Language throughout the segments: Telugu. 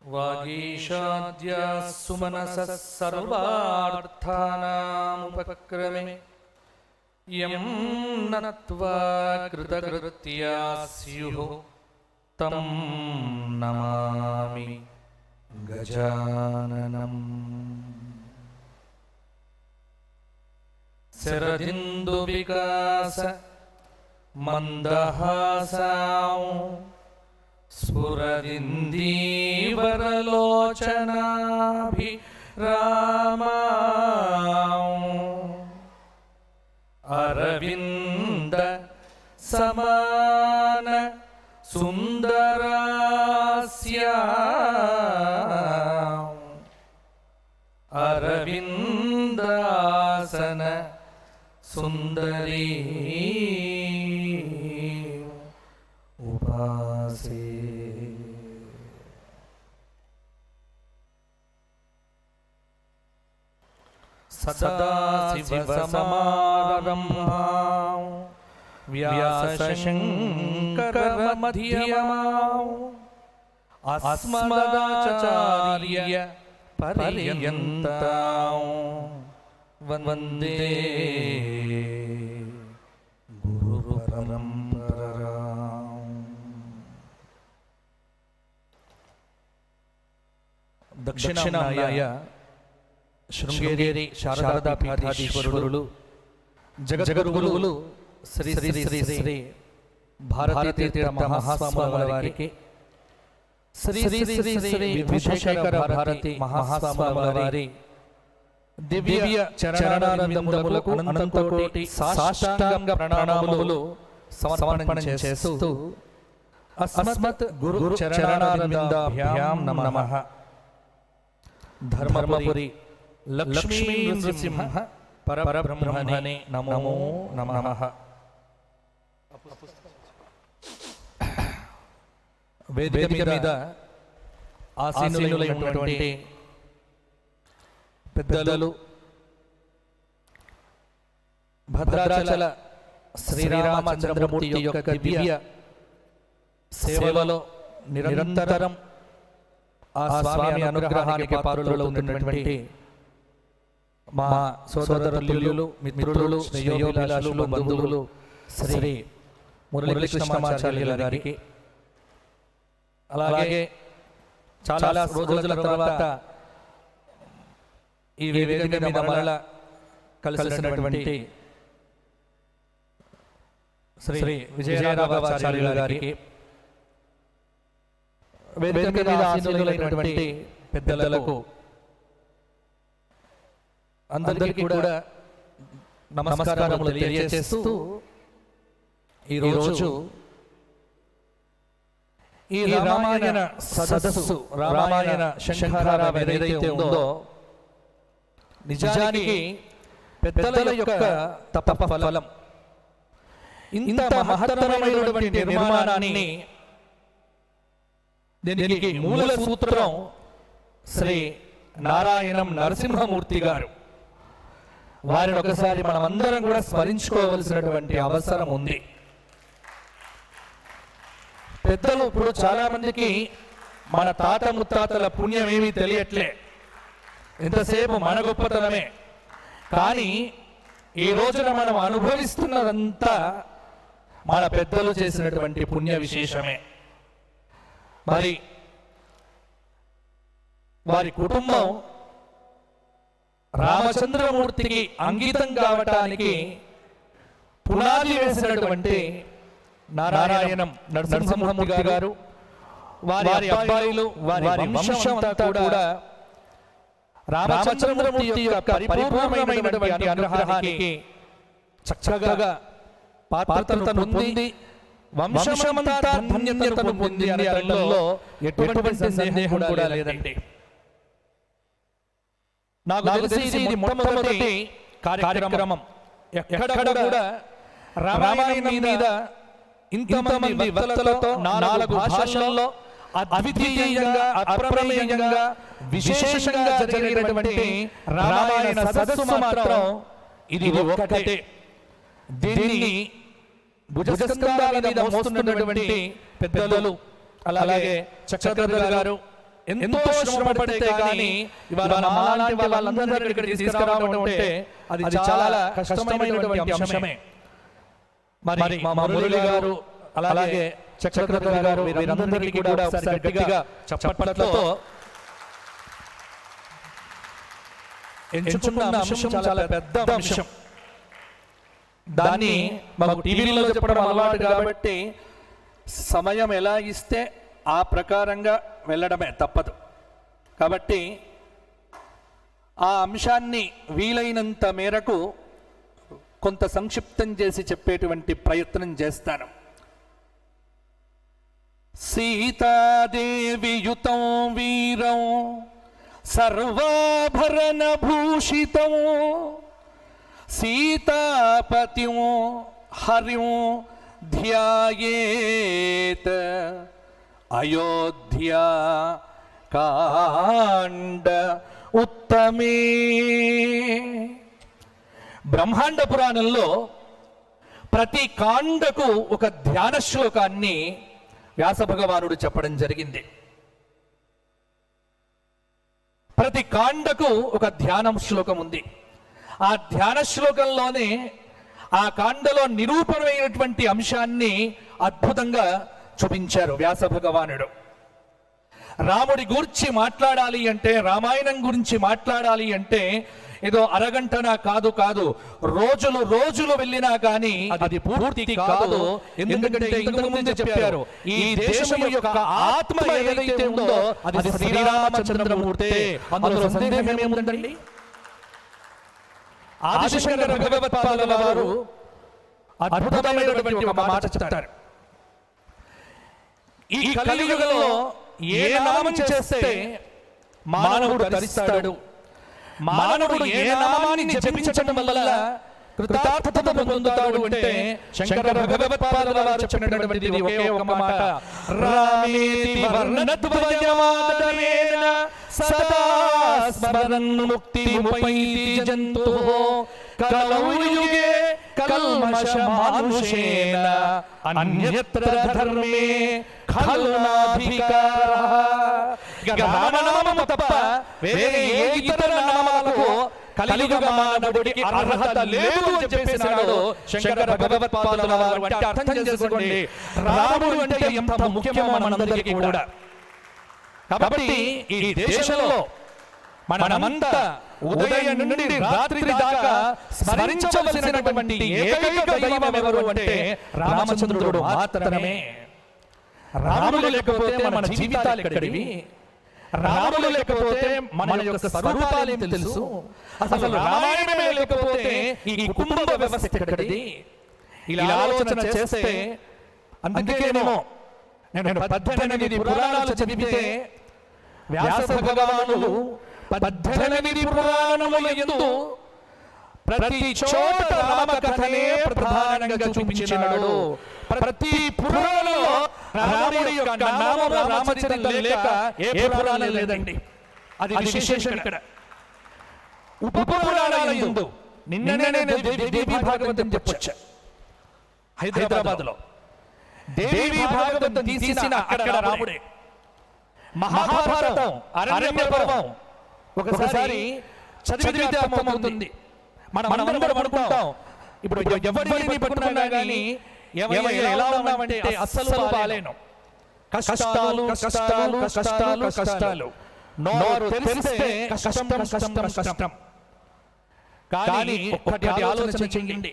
वागीशाद्याः सुमनसः सर्वार्थानामुपक्रमे यं नत्वा कृतकृत्याः स्युः तं नमामि गजाननम्। शरदिन्दुविकास मन्दहासां स्फुरदिन्दीवरलोचनाभिरामां अरविन्द समान सुन्दरास्याम् अरविन्दासन सुंदरी उपासे। सदाशिवसमारम्भां व्यासशङ्करमध्यमाम् अस्मदाचार्य पर्यन्तां वन्दे गुरुपरम्पराम्। दक्षिणाम्नाय शृंगेरी शारदा पीठाधीश्वरुలు జగద్గురువులు శ్రీ శ్రీ శ్రీ శ్రీ భారతీ తీర్థ మహాస్వాముల వారికి, శ్రీ శ్రీ శ్రీ శ్రీ విభూషేఖర భారతి మహాస్వాముల వారి దివ్య చరణానందములకు అనంతకోటి సాష్టాంగ ప్రణామములు సమర్పణ చేస్తూ అస్మత్ గురు చరణానందాభ్యాం నమః। ధర్మపురి లక్ష్మీ నృసింహ పరబ్రహ్మణే నమో నమః। వేదిక మీద ఆసీనులైనటువంటి పెద్దలు, భద్రాచల శ్రీరామచంద్రమూర్తి యొక్క దివ్య సేవలో నిరంతరం ఆ స్వామి అనుగ్రహానికి పాత్రులవుతున్నటువంటి మా సోదరులు, మిత్రులు, శ్రేయోభిలాషులు, బంధువులు శ్రీ మురళీకృష్ణమాచార్యుల గారికి, అలాగే చాలా రోజుల తర్వాత ఈ వేదిక మీద మరలా కలిసినటువంటి శ్రీ విజయరాఘవాచార్యుల గారికి, వేదిక మీద ఆసీనులైనటువంటి పెద్దలకు అందరికీ కూడా నమస్కారములు తెలియజేస్తూ ఈరోజు ఈ రామాయణ సదస్సు, రామాయణ శంఖారావం ఏదైతే ఉందో, నిజానికి పెద్దల యొక్క తప ఫలం. ఇంత మహత్తరమైనటువంటి నిర్మాణాన్ని, దీనికి మూల సూత్రం శ్రీ నారాయణం నరసింహమూర్తి గారు. వారిని ఒకసారి మనం అందరం కూడా స్మరించుకోవలసినటువంటి అవసరం ఉంది. పెద్దలు ఇప్పుడు చాలా మందికి మన తాత ముత్తాతల పుణ్యం ఏమీ తెలియట్లే, ఎంతసేపు మన గొప్పతనమే. కానీ ఈ రోజున మనం అనుభవిస్తున్నదంతా మన పెద్దలు చేసినటువంటి పుణ్య విశేషమే. మరి వారి కుటుంబం రామచంద్రమూర్తికి అంకితం కావటానికి పునాది వేసినటువంటి నారాయణం నరసింహమూర్తి గారు, వారి అబ్బాయిలు, వారి వంశం అంతా కూడా రామచంద్రమూర్తి యొక్క పరిపూర్ణమైనటువంటి అనుగ్రహానికి చక్కగా పాత్రతను పొంది వంశమంతా ధన్యతను పొంది అనడంలో ఎటువంటి సందేహం కూడా లేదండి. నాకు తెలిసి ఇది మొట్టమొదటి కార్యక్రమం. ఎక్కడ కూడా రామాయణం మీద ఇంతమంది వక్తలతో 4 భాషల్లో అద్వితీయంగా, అప్రమేయంగా, విశేషంగా జరిగినటువంటి రామాయణ సదస్సు మాత్రం ఇది ఒక్కటే. దీన్ని భుజస్కంధాల మీద మోస్తున్నటువంటి పెద్దలు అలాగే చక్రవర్తి గారు ఎంతో శ్రమ పడితే కానీ ఇవాళ మాలాంటి వాళ్ళందరినీ ఇక్కడ తీసుకురావడం అంటే అది చాలా కష్టమైనటువంటి అంశమే. మరి మా మురళి గారు అలాగే చక్రవర్తి గారు వీరందరికీ కూడా ఒకసారి గట్టిగా చప్పట్లతో ఎంచుకున్న అంశం చాలా పెద్ద అంశం. దాన్ని మాకు టీవీలో చెప్పడం అలవాటు కాబట్టి సమయం ఎలా ఇస్తే ఆ ప్రకారంగా వెళ్ళడమే తప్పదు. కాబట్టి ఆ అంశాన్ని వీలైనంత మేరకు కొంత సంక్షిప్తం చేసి చెప్పేటువంటి ప్రయత్నం చేస్తాను. సీతాదేవియుతం వీరం సర్వాభరణ భూషితం సీతాపతిం హరిం ధ్యాయేత్ అయోధ్యా కాండ ఉత్తమే. బ్రహ్మాండ పురాణంలో ప్రతి కాండకు ఒక ధ్యాన శ్లోకాన్ని వ్యాస భగవానుడు చెప్పడం జరిగింది. ప్రతి కాండకు ఒక ధ్యానం శ్లోకం ఉంది. ఆ ధ్యాన శ్లోకంలోనే ఆ కాండలో నిరూపణమైనటువంటి అంశాన్ని అద్భుతంగా చూపించారు వ్యాస భగవానుడు. రాముడి గురించి మాట్లాడాలి అంటే, రామాయణం గురించి మాట్లాడాలి అంటే ఏదో అరగంటనా కాదు రోజులు వెళ్ళినా కానీ అది పూర్తి కాదు. ఎందుకంటే ఇంతకు ముందే చెప్పారు, ఈ దేశం యొక్క ఆత్మ ఏదైతే ఉందో అది శ్రీరామచంద్రమూర్తే. అందులో సందేహం ఏముందండి? ఆదిశంకర భగవత్పాదుల వారు అద్భుతమైనటువంటి ఒక మాట చెప్తారు. ఈ కలియుగంలో ఏ నామం చేస్తే మానవుడు తరిస్తాడు, మానవుడు ఏ నామాన్ని జపించడం వల్ల కృతార్థత పొందుతాడు అంటే శంకర భగవత్పాదుల వారు చెప్పినటువంటి ఒకే ఒక మాట, రామేతి వర్ణద్వయమాదరేణ సదా స్మరన్ ముక్తిముపైతి జంతుః కలౌ యుగే కల్మషమానుషేన అన్యత్ర ధర్మే ఖలు నాధికారః. రామనామము తప్ప వేరే ఏ ఇతర నామాలకు కలియుగ మానవుడికి అర్హత లేదు అని చెప్పేసినాడు శంకర భగవత్పాదుల వారు. అంటే అర్థం చేసుకోండి, రాముడు అంటే ఎంత ముఖ్యమో మనందరికీ కూడా. కాబట్టి ఈ దేశంలో మనమంతా ఉదయం నుండి రాత్రి దాకా స్మరించవలసినటువంటి ఏకైక దైవం ఎవరు అంటే రామచంద్రుడు మాత్రమే. రాముడు లేకపోతే మన జీవితాలు ఎక్కడివి? రాముడు లేకపోతే మన యొక్క స్వరూపాలు ఏమి తెలుసు? అసలు రామాయణమే లేకపోతే ఈ కుటుంబ వ్యవస్థ ఎక్కడిది? ఇలా ఆలోచన చేస్తే, అందుకేనేమో నేను 18 పురాణాలు చదివితే వ్యాస భగవానులు 18 పురాణముల యందు ప్రతి చోట రామకథనే ప్రధానంగా చూపించినాడు. ప్రతి పురాణంలో రాముడి యొక్క నామం రామచరితం లేక ఏ పురాణం లేదండి. అది విశేషం. ఇక్కడ ఉప పురాణాల యందు నిన్ననే దేవి భాగవతం చెప్పొచ్చా? హైదరాబాద్ లో దేవి భాగవతం తీసిన అక్కడ రాముడే. మహాభారతం అరణ్య పర్వం ఒకసారి చదివితే అర్థమవుతుంది. మనం అందరం అనుకుంటాం, ఇప్పుడు ఎవరిని పట్టుకున్నా కానీ ఎలా ఉన్నామంటే అస్సలు బాలేను, కష్టాలు కష్టాలు కష్టాలు కష్టాలు, నోరు తెరిస్తే కష్టం కష్టం కష్టం. కానీ ఒక్కటి ఆలోచన చేయండి,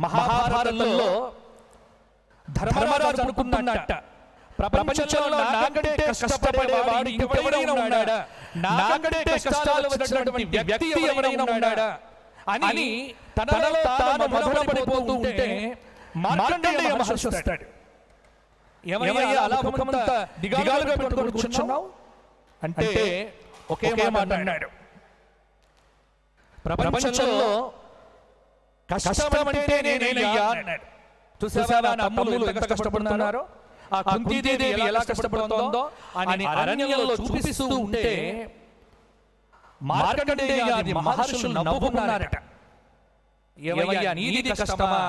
మహాభారతంలో ధర్మరాజు అనుకున్నట్ట ప్రపంచంలో నాకంటే కష్టపడేవాడు ఇంకెవరైనా ఉన్నాడా, నాకంటే కష్టాలు వచ్చినటువంటి వ్యక్తి ఎవరైనా ఉన్నాడా అని తనలో తాను మదనపడిపోతూ ఉంటే మార్కండేయ మహర్షి వస్తాడు. ఏమయ్యా అలా ముఖమంతా దిగాలుగా పెట్టుకొని కూర్చున్నావు అంటే ఒకే మాట అన్నాడు, ప్రపంచంలో కష్టం అంటే నేనయ్యా అన్నాడు. చూసావా నా తమ్ముళ్ళు ఎంత కష్టపడుతున్నారో, ఆ కుంతీదేవి ఎలా కష్టపడుతోందో అని అరణ్యంలో చూపిస్తూ ఉంటే మార్కండేయాది మహర్షులు నవ్వుకున్నారట. ఏమయ్యా నీది కష్టమా,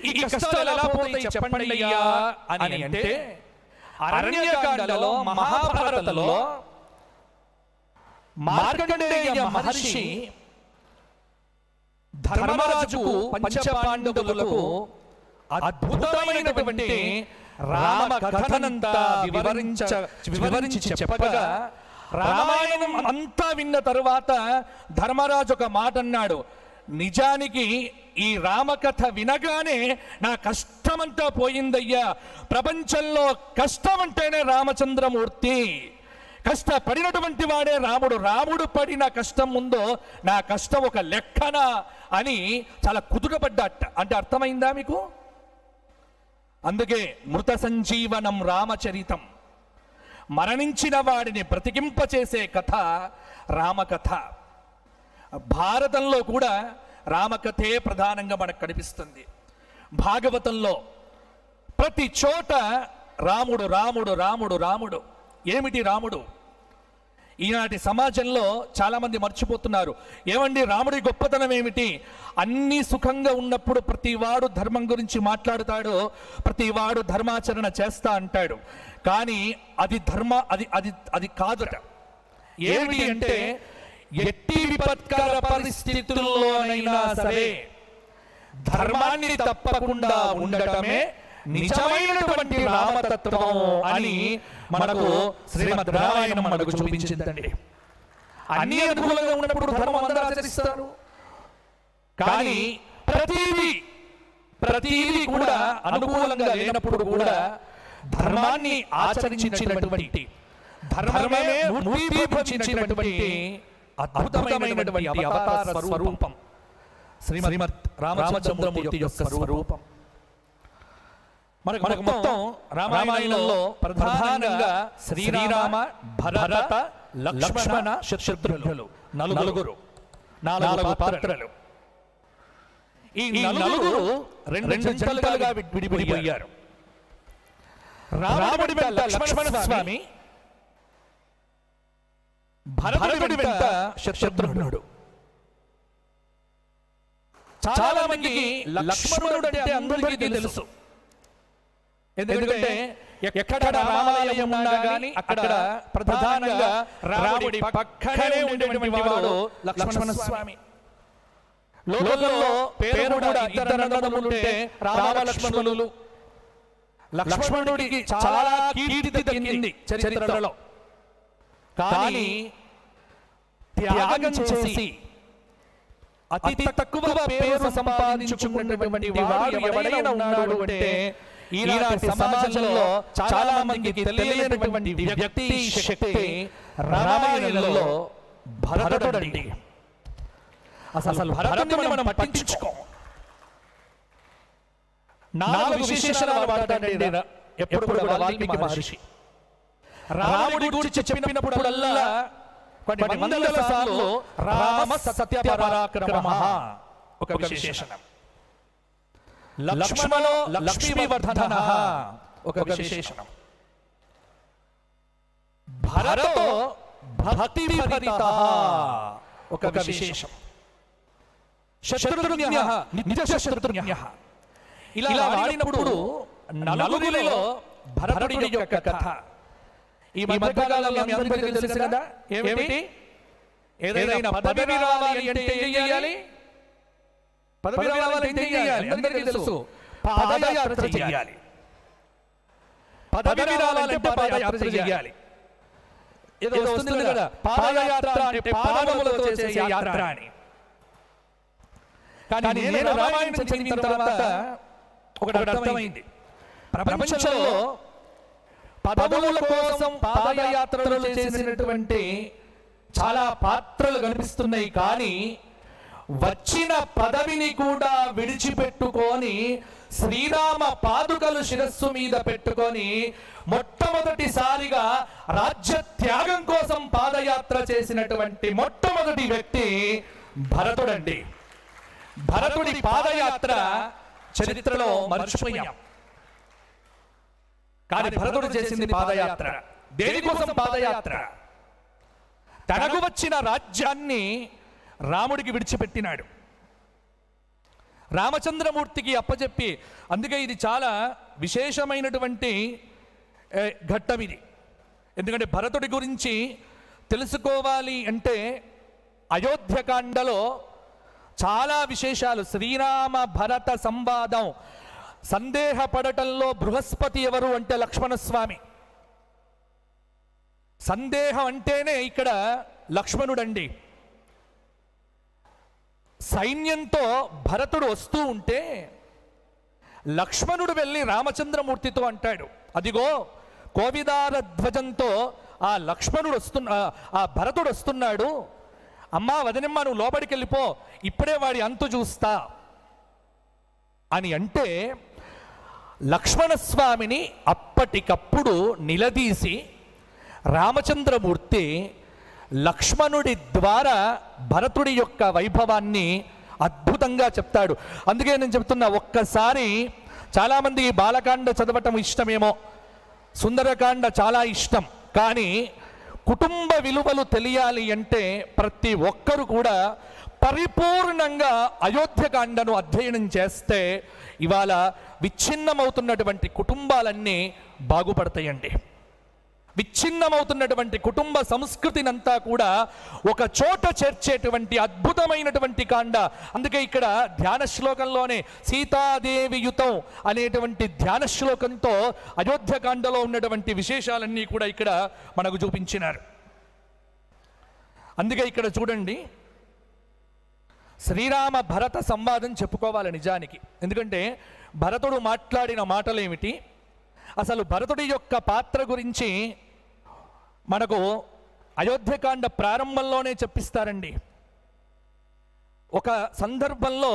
ఈ కష్టాలు ఎలా పోతాయి చెప్పండి అయ్యా అని అంటే, అరణ్యకాండలో మహాభారతంలో మార్కండేయ మహర్షి ధర్మరాజుకు పంచపాండవులకు అద్భుతమైనటువంటి రామ కథనంతా వివరించి చెప్పగా, రామాయణం అంతా విన్న తరువాత ధర్మరాజు ఒక మాట అన్నాడు, నిజానికి ఈ రామకథ వినగానే నా కష్టమంతా పోయిందయ్యా. ప్రపంచంలో కష్టం అంటేనే రామచంద్రమూర్తి, కష్టపడినటువంటి వాడే రాముడు. రాముడు పడిన కష్టం ముందో నా కష్టం ఒక లెక్కన అని చాలా కుదుటపడ్డట. అంటే అర్థమైందా మీకు? అందుకే మృత సంజీవనం రామచరితం, మరణించిన వాడిని బ్రతికింపచేసే కథ రామకథ. భారతంలో కూడా రామకథే ప్రధానంగా మనకు కనిపిస్తుంది. భాగవతంలో ప్రతి చోట రాముడు రాముడు రాముడు రాముడు. ఏమిటి రాముడు? ఈనాటి సమాజంలో చాలామంది మర్చిపోతున్నారు. ఏమండి రాముడి గొప్పతనం ఏమిటి? అన్నీ సుఖంగా ఉన్నప్పుడు ప్రతివాడు ధర్మం గురించి మాట్లాడుతాడు, ప్రతివాడు ధర్మాచరణ చేస్తా అంటాడు. కానీ అది అది కాదుట. ఏమిటి అంటే, ఎట్టి విపత్కర పరిస్థితుల్లోనైనా సరే ధర్మాన్ని తప్పకుండా ఉండటమే నిజమైనటువంటి రామతత్వం అని మనకు శ్రీమద్ రామాయణం మనకు చూపించిందండి. అన్ని అనుకూలంగా ఉన్నప్పుడు ధర్మం అందరూ ఆచరిస్తారు, కానీ ప్రతిదీ కూడా అనుకూలంగా లేనప్పుడు కూడా ధర్మాన్ని ఆచరించినటువంటి, ధర్మమే మూర్తీభవించినటువంటి అద్భుతమైనటువంటి అవతార స్వరూపం శ్రీమద్ రామచంద్రమూర్తి యొక్క స్వరూపం. మనకు మొత్తం రామాయణంలో ప్రధానంగా శ్రీరామ, భరత, లక్ష్మణ, శత్రుఘ్నులు నాలుగు పాత్రలు. ఈ నలుగురు రెండు జంటలుగా విడిపోయారు. రాముడి వెంట లక్ష్మణ స్వామి, భరతుడి వెంట శత్రుఘ్నుడు. చాలా మందికి లక్ష్మణుడు అంటే అందరికీ తెలుసు. ఎందుకంటే ఎక్కడ రామాలయం ఉన్నా గానీ అక్కడ ప్రధానంగా రాముడి పక్కనే ఉండేటువంటి వాడు లక్ష్మణ స్వామి. లోకంలో పేరు కూడా ఇద్దరు అన్నదమ్ములుంటే రామలక్ష్మణులు. లక్ష్మణుడికి చాలా కీర్తి దక్కింది చరిత్రలో. కానీ త్యాగం చేసి అతి తక్కువ పేరు సంపాదించుకున్నటువంటి వాడు ఎవరైనా ఉన్నాడు అంటే ఈనాటి సమాజంలో చాలా మందికి తెలియనటువంటి వ్యక్తి శక్తి రామాయణంలో భరతుడండి. అసలు భరతుడిని మనం పట్టించుకో. 4 విశేషణాలు వాడతాడండి ఎప్పుడు కూడా వాల్మీకి మహర్షి. రాముడి గురించి చెప్పినప్పుడల్లా కొన్ని వందల సార్లు రామ సత్య పరాక్రమః ఒక విశేషణం, లక్ష్మణో లక్ష్మీవర్ధనః ఒక విశేషణం, భరతో భక్తిభరితః ఒక విశేషం, శత్రుఘ్నః నిత్యశత్రుఘ్నః. ఇలా వాడినప్పుడు నలుగురిలో భరతుడి యొక్క కథ ఈ మధ్యకాలంలో మీ అందరికీ తెలుసు కదా. ఏమిటి? ఏదైనా పదవి రావాలి అంటే ఏం చేయాలి? పదవి రావాలి అంటే ఏం చేయాలి? అందరికీ తెలుసు, పాదయాత్ర చేయాలి. పదవి రావాలంటే పాదయాత్ర చేయాలి. ఏదో వస్తుంది కదా, పాదయాత్ర అంటే పాదములతో చేసే యాత్ర అని. కానీ నేను రామాయణం చదివిన తర్వాత ఒకటి అర్థమైంది. ప్రపంచంలో పదవుల కోసం పాదయాత్రలు చేసినటువంటి చాలా పాత్రలు కనిపిస్తున్నాయి. కానీ వచ్చిన పదవిని కూడా విడిచిపెట్టుకొని శ్రీరామ పాదుకలు శిరస్సు మీద పెట్టుకొని మొట్టమొదటిసారిగా రాజ్య త్యాగం కోసం పాదయాత్ర చేసినటువంటి మొట్టమొదటి వ్యక్తి భరతుడండి. భరతుడి పాదయాత్ర చరిత్రలో మర్చిపోయాం. కానీ భరతుడు చేసింది పాదయాత్ర. దేనికోసం పాదయాత్ర? తనకు వచ్చిన రాజ్యాన్ని రాముడికి విడిచిపెట్టినాడు. రామచంద్రమూర్తికి అప్పచెప్పి, అందుకే ఇది చాలా విశేషమైనటువంటి ఘట్టం ఇది. ఎందుకంటే భరతుడి గురించి తెలుసుకోవాలి అంటే అయోధ్యకాండలో చాలా విశేషాలు. శ్రీరామ భరత సంవాదం, సందేహపడటంలో బృహస్పతి ఎవరు అంటే లక్ష్మణస్వామి. సందేహం అంటేనే ఇక్కడ లక్ష్మణుడండి. సైన్యంతో భరతుడు వస్తూ ఉంటే లక్ష్మణుడు వెళ్ళి రామచంద్రమూర్తితో అంటాడు, అదిగో కోవిదార ధ్వజంతో ఆ లక్ష్మణుడు ఆ భరతుడు వస్తున్నాడు, అమ్మా వదనమ్మ నువ్వు లోపలికి వెళ్ళిపో, ఇప్పుడే వాడి అంతు చూస్తా అని అంటే లక్ష్మణస్వామిని అప్పటికప్పుడు నిలదీసి రామచంద్రమూర్తి లక్ష్మణుడి ద్వారా భరతుడి యొక్క వైభవాన్ని అద్భుతంగా చెప్తాడు. అందుకే నేను చెప్తున్నా, ఒక్కసారి చాలామంది బాలకాండ చదవటం ఇష్టమేమో, సుందరకాండ చాలా ఇష్టం, కానీ కుటుంబ విలువలు తెలియాలి అంటే ప్రతి ఒక్కరు కూడా పరిపూర్ణంగా అయోధ్యకాండను అధ్యయనం చేస్తే ఇవాళ విచ్ఛిన్నమవుతున్నటువంటి కుటుంబాలన్నీ బాగుపడతాయండి. విచ్ఛిన్నమవుతున్నటువంటి కుటుంబ సంస్కృతినంతా కూడా ఒక చోట చేర్చేటువంటి అద్భుతమైనటువంటి కాండ. అందుకే ఇక్కడ ధ్యాన శ్లోకంలోనే సీతాదేవియుతం అనేటువంటి ధ్యాన శ్లోకంతో అయోధ్యకాండలో ఉన్నటువంటి విశేషాలన్నీ కూడా ఇక్కడ మనకు చూపించినారు. అందుకే ఇక్కడ చూడండి, శ్రీరామ భరత సంవాదం చెప్పుకోవాలి నిజానికి. ఎందుకంటే భరతుడు మాట్లాడిన మాటలేమిటి, అసలు భరతుడి యొక్క పాత్ర గురించి మనకు అయోధ్యకాండ ప్రారంభంలోనే చెప్పిస్తారండి. ఒక సందర్భంలో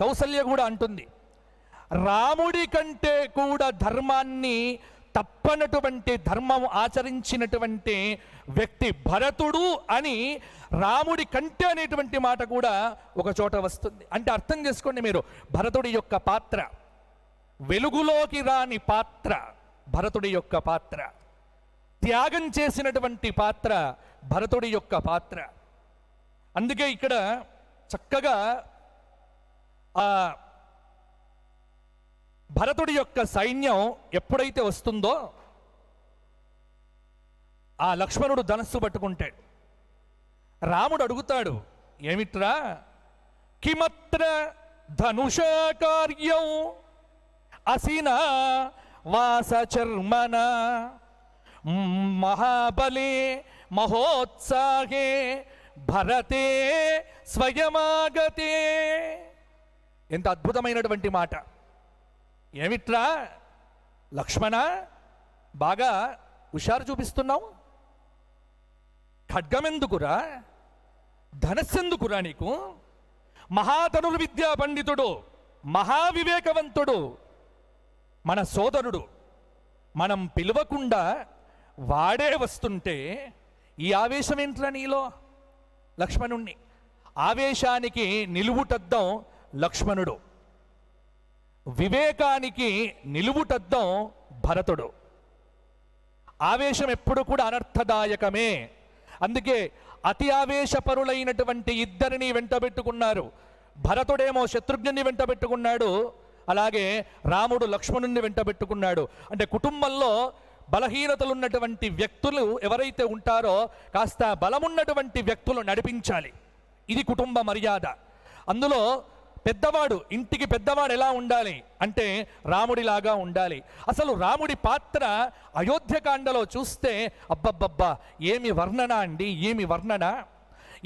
కౌసల్య కూడా అంటుంది, రాముడి కంటే కూడా ధర్మాన్ని తప్పనటువంటి ధర్మం ఆచరించినటువంటి వ్యక్తి భరతుడు అని రాముడి కంటే అనేటువంటి మాట కూడా ఒక చోట వస్తుంది. అంటే అర్థం చేసుకోండి మీరు, భరతుడి యొక్క పాత్ర వెలుగులోకి రాని పాత్ర, భరతుడి యొక్క పాత్ర త్యాగం చేసినటువంటి పాత్ర, భరతుడి యొక్క పాత్ర. అందుకే ఇక్కడ చక్కగా ఆ భరతుడి యొక్క సైన్యం ఎప్పుడైతే వస్తుందో ఆ లక్ష్మణుడు ధనస్సు పట్టుకుంటాడు. రాముడు అడుగుతాడు, ఏమిట్రా కిమత్ర ధనుషా కార్యం అసినా వాసచర్మణ మహాబలే మహోత్సాహే భరతే స్వయమాగతే. ఎంత అద్భుతమైనటువంటి మాట. ఏమిట్రా లక్ష్మణ, బాగా హుషారు చూపిస్తున్నావు, ఖడ్గమెందుకురా, ధనస్సెందుకురా నీకు, మహాధనుర్విద్యా పండితుడు, మహావివేకవంతుడు మన సోదరుడు, మనం పిలవకుండా వాడే వస్తుంటే ఈ ఆవేశం ఏంట్రా నీలో? లక్ష్మణుణ్ణి ఆవేశానికి నిలువుటద్దం లక్ష్మణుడు, వివేకానికి నిలువుటద్దం భరతుడు. ఆవేశం ఎప్పుడు కూడా అనర్థదాయకమే. అందుకే అతి ఆవేశపరులైనటువంటి ఇద్దరిని వెంటబెట్టుకున్నారు. భరతుడేమో శత్రుఘ్నుని వెంటబెట్టుకున్నాడు, అలాగే రాముడు లక్ష్మణుని వెంటబెట్టుకున్నాడు. అంటే కుటుంబంలో బలహీనతలు ఉన్నటువంటి వ్యక్తులు ఎవరైతే ఉంటారో కాస్త బలమున్నటువంటి వ్యక్తులు నడిపించాలి. ఇది కుటుంబ మర్యాద. అందులో పెద్దవాడు, ఇంటికి పెద్దవాడు ఎలా ఉండాలి అంటే రాముడిలాగా ఉండాలి. అసలు రాముడి పాత్ర అయోధ్యకాండలో చూస్తే అబ్బబ్బబ్బా ఏమి వర్ణన అండి, ఏమి వర్ణన.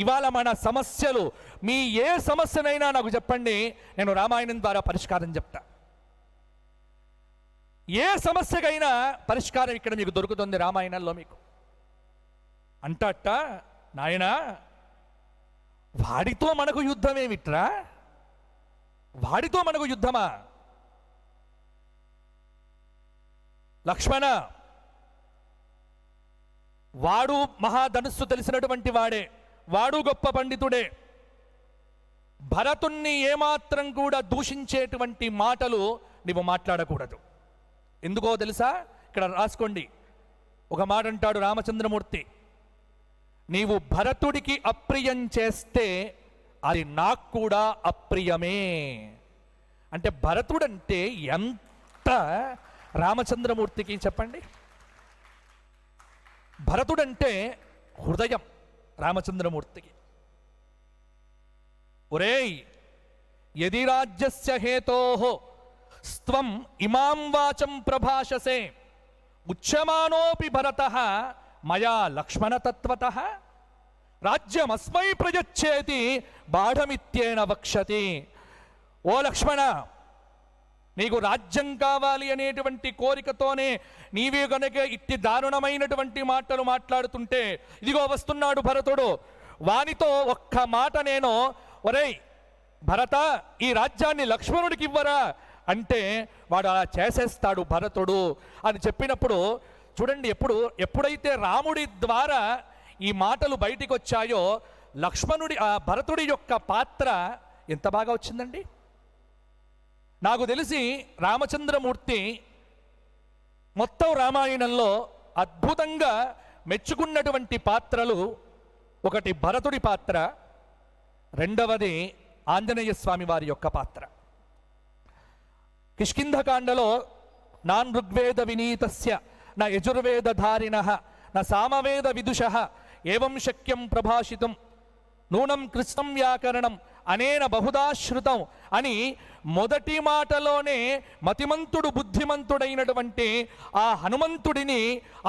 ఇవాళ మన సమస్యలు, మీ ఏ సమస్యనైనా నాకు చెప్పండి, నేను రామాయణం ద్వారా పరిష్కారం చెప్తా. ఏ సమస్యకైనా పరిష్కారం ఇక్కడ మీకు దొరుకుతుంది రామాయణంలో మీకు. అంటట నాయనా, వాడితో మనకు యుద్ధమేమిట్రా, వాడితో మనకు యుద్ధమా? లక్ష్మణ, వాడు మహాధనుస్సు తెలిసినటువంటి వాడే, వాడు గొప్ప పండితుడే. భరతుణ్ణి ఏమాత్రం కూడా దూషించేటువంటి మాటలు నీవు మాట్లాడకూడదు. ఎందుకో తెలుసా? ఇక్కడ రాసుకోండి. ఒక మాట అంటాడు రామచంద్రమూర్తి, నీవు భరతుడికి అప్రియం చేస్తే అది నాకు కూడా అప్రియమే. అంటే భరతుడంటే ఎంత రామచంద్రమూర్తికి చెప్పండి. భరతుడంటే హృదయం రామచంద్రమూర్తికి. ఒరేయ్ యది రాజ్యస్య హేతోః స్త్వం ఇమాం వాచం ప్రభాషసే ఉచ్యమానోపి భరతః మయా లక్ష్మణ తత్వతః రాజ్యమస్మై ప్రయచ్చేతి బాఢమిత్యేన వక్షతి. ఓ లక్ష్మణ, నీకు రాజ్యం కావాలి అనేటువంటి కోరికతోనే నీవే గనక ఇట్టి దారుణమైనటువంటి మాటలు మాట్లాడుతుంటే ఇదిగో వస్తున్నాడు భరతుడు, వానితో ఒక్క మాట నేను, ఒరేయ్ భరత ఈ రాజ్యాన్ని లక్ష్మణుడికి ఇవ్వరా అంటే వాడు అలా చేసేస్తాడు భరతుడు అని చెప్పినప్పుడు చూడండి, ఎప్పుడైతే రాముడి ద్వారా ఈ మాటలు బయటికి వచ్చాయో లక్ష్మణుడి భరతుడి యొక్క పాత్ర ఎంత బాగా వచ్చిందండి. నాకు తెలిసి రామచంద్రమూర్తి మొత్తం రామాయణంలో అద్భుతంగా మెచ్చుకున్నటువంటి పాత్రలు ఒకటి భరతుడి పాత్ర, రెండవది ఆంజనేయ స్వామి వారి యొక్క పాత్ర. కిష్కింధకాండలో నాన్ ఋగ్వేద వినీతస్య న యజుర్వేదధారిణః న సామవేద విదుషః ఏవం శక్యం ప్రభాషితం నూనం కృష్ణం వ్యాకరణం అనేన బహుదాశ్రుతం అని మొదటి మాటలోనే మతిమంతుడు బుద్ధిమంతుడైనటువంటి ఆ హనుమంతుడిని